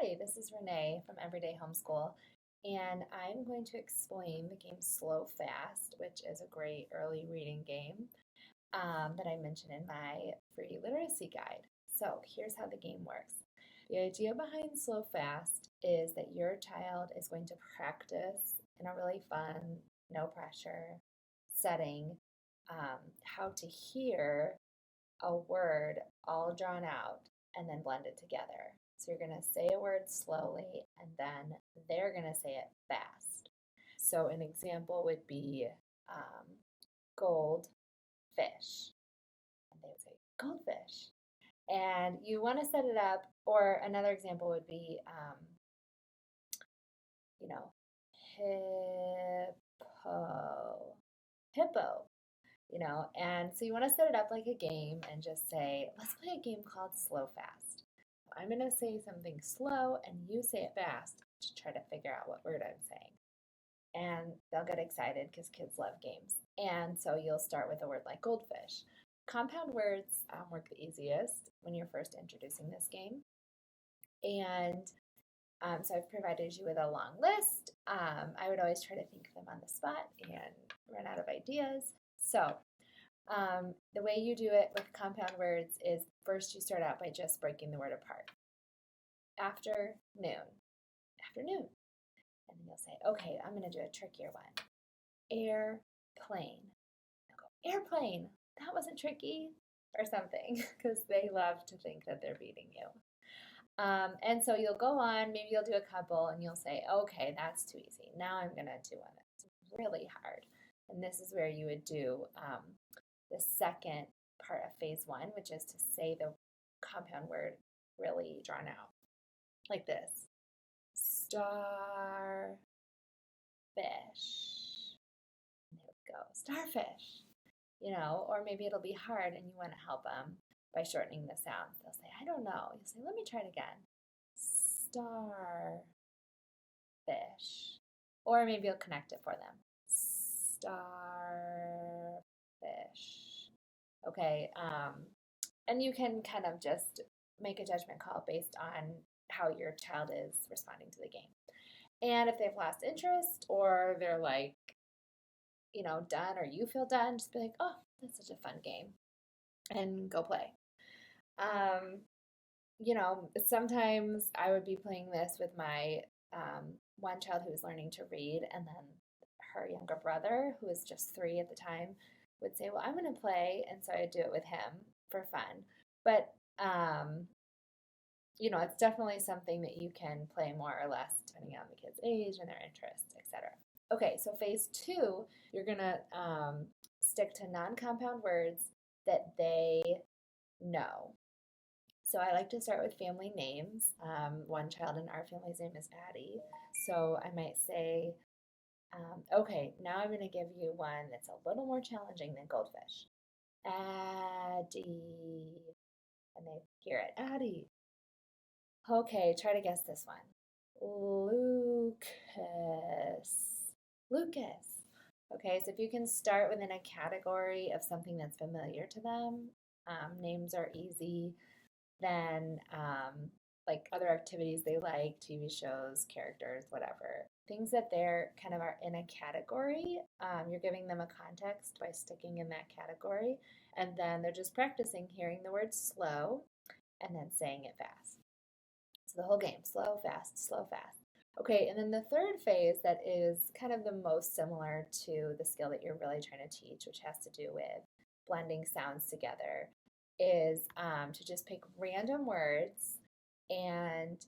Hi, this is Renee from Everyday Homeschool, and I'm going to explain the game Slow Fast, which is a great early reading game that I mentioned in my free literacy guide. So here's how the game works. The idea behind Slow Fast is that your child is going to practice in a really fun, no pressure setting how to hear a word all drawn out and then blend it together. So you're going to say a word slowly and then they're going to say it fast. So an example would be goldfish. And they would say goldfish. And you want to set it up, or another example would be, you know, hippo, and so you want to set it up like a game and just say, let's play a game called Slow Fast. I'm going to say something slow and you say it fast to try to figure out what word I'm saying. And they'll get excited because kids love games. And so you'll start with a word like goldfish. Compound words work the easiest when you're first introducing this game. And so I've provided you with a long list. I would always try to think of them on the spot and run out of ideas. So the way you do it with compound words is first you start out by just breaking the word apart. Afternoon. And then you'll say, okay, I'm going to do a trickier one. Airplane. You'll go, airplane. That wasn't tricky, or something, because they love to think that they're beating you. And so you'll go on, maybe you'll do a couple, and you'll say, okay, that's too easy. Now I'm going to do one that's really hard. And this is where you would do the second part of phase one, which is to say the compound word really drawn out, like this. Starfish. There we go, starfish. Or maybe it'll be hard and you want to help them by shortening the sound. They'll say, I don't know. You'll say, let me try it again. Starfish. Or maybe you'll connect it for them. Starfish. Okay, and you can kind of just make a judgment call based on how your child is responding to the game. And if they've lost interest or they're like, done, or you feel done, just be like, oh, that's such a fun game, and go play. Sometimes I would be playing this with my one child who was learning to read, and then her younger brother, who was just 3 at the time, would say, well, I'm going to play, and so I'd do it with him for fun. But, it's definitely something that you can play more or less depending on the kid's age and their interests, etc. Okay, so phase 2, you're going to stick to non-compound words that they know. So I like to start with family names. One child in our family's name is Addie. So I might say, okay, now I'm going to give you one that's a little more challenging than goldfish. Addie. And they hear it. Addie. Okay, try to guess this one. Lucas. Okay, so if you can start within a category of something that's familiar to them, names are easy. Then like other activities they like, TV shows, characters, whatever. Things that they're kind of are in a category, you're giving them a context by sticking in that category. And then they're just practicing hearing the word slow and then saying it fast. So the whole game, slow, fast, slow, fast. Okay, and then the third phase that is kind of the most similar to the skill that you're really trying to teach, which has to do with blending sounds together, is to just pick random words, and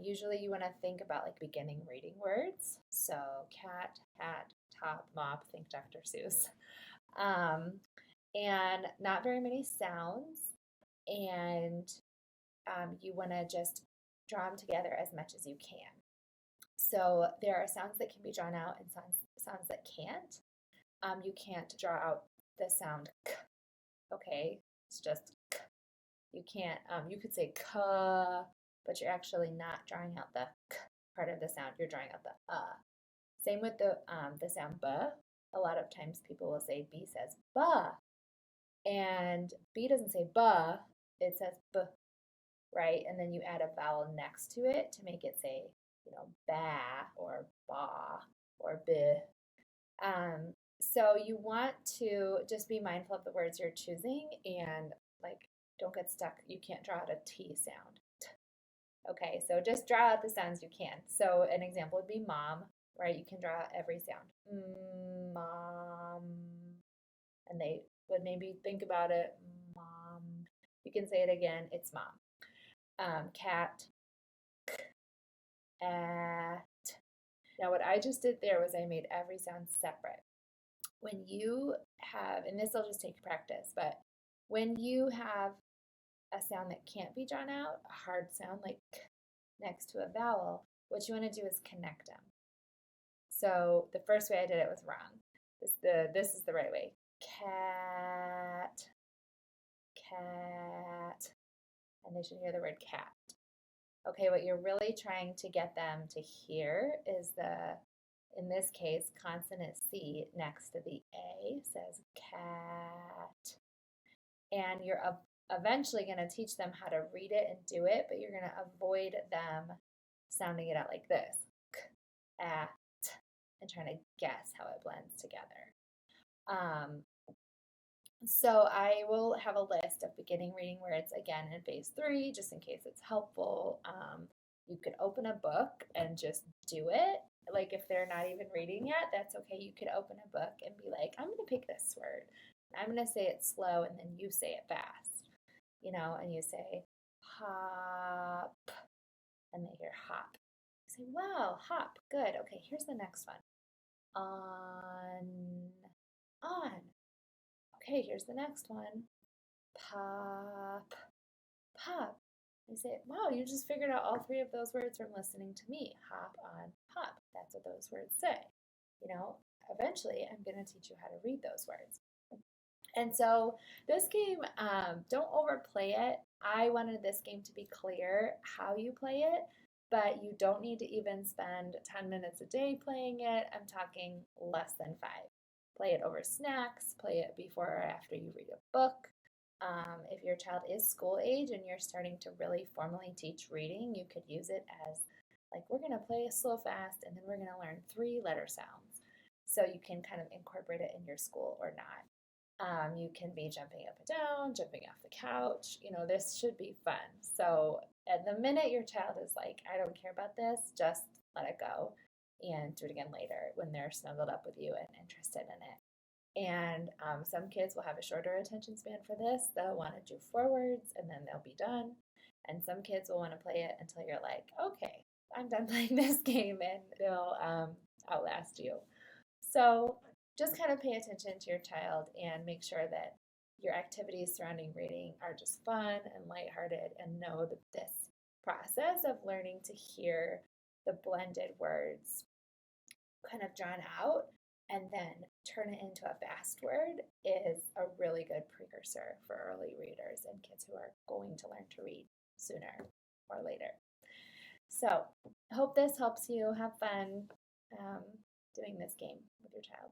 usually you want to think about like beginning reading words. So cat, hat, top, mop, think Dr. Seuss. And not very many sounds, and you want to just draw them together as much as you can. So there are sounds that can be drawn out and sounds that can't. You can't draw out the sound k, okay? It's just k. You can't, you could say ka, but you're actually not drawing out the k part of the sound. You're drawing out the Same with the sound b. A lot of times people will say B says ba, and B doesn't say ba, it says b. right? And then you add a vowel next to it to make it say, ba or ba or b. So you want to just be mindful of the words you're choosing and like don't get stuck. You can't draw out a T sound. Okay, so just draw out the sounds you can. So an example would be mom, right? You can draw out every sound. Mom. And they would maybe think about it. Mom. You can say it again. It's mom. Cat. At. Now what I just did there was I made every sound separate. When you have, and this will just take practice, but when you have a sound that can't be drawn out, a hard sound like next to a vowel, what you want to do is connect them. So the first way I did it was wrong. This is the right way. Cat, cat, and they should hear the word cat. Okay, what you're really trying to get them to hear is in this case, consonant C next to the A says cat. And you're eventually going to teach them how to read it and do it, but you're going to avoid them sounding it out like this, at, and trying to guess how it blends together. So I will have a list of beginning reading words again in phase 3, just in case it's helpful. You could open a book and just do it. Like if they're not even reading yet, that's okay. You could open a book and be like, I'm going to pick this word. I'm going to say it slow and then you say it fast, and you say hop and they hear hop. You say, wow, hop, good. Okay, here's the next one. On. Okay, here's the next one. Pop, pop. You say, wow, you just figured out all 3 of those words from listening to me. Hop, on, pop. That's what those words say. Eventually I'm going to teach you how to read those words. And so this game, don't overplay it. I wanted this game to be clear how you play it, but you don't need to even spend 10 minutes a day playing it. I'm talking less than 5. Play it over snacks, play it before or after you read a book. If your child is school age and you're starting to really formally teach reading, you could use it as like, we're going to play slow fast and then we're going to learn 3 letter sounds. So you can kind of incorporate it in your school or not. You can be jumping up and down, jumping off the couch. This should be fun. So at the minute your child is like, I don't care about this, just let it go and do it again later when they're snuggled up with you and interested in it. And some kids will have a shorter attention span for this. They'll want to do 4 words and then they'll be done. And some kids will want to play it until you're like, okay, I'm done playing this game, and they'll outlast you. So just kind of pay attention to your child and make sure that your activities surrounding reading are just fun and lighthearted, and know that this process of learning to hear the blended words kind of drawn out and then turn it into a fast word is a really good precursor for early readers and kids who are going to learn to read sooner or later. So I hope this helps you have fun doing this game with your child.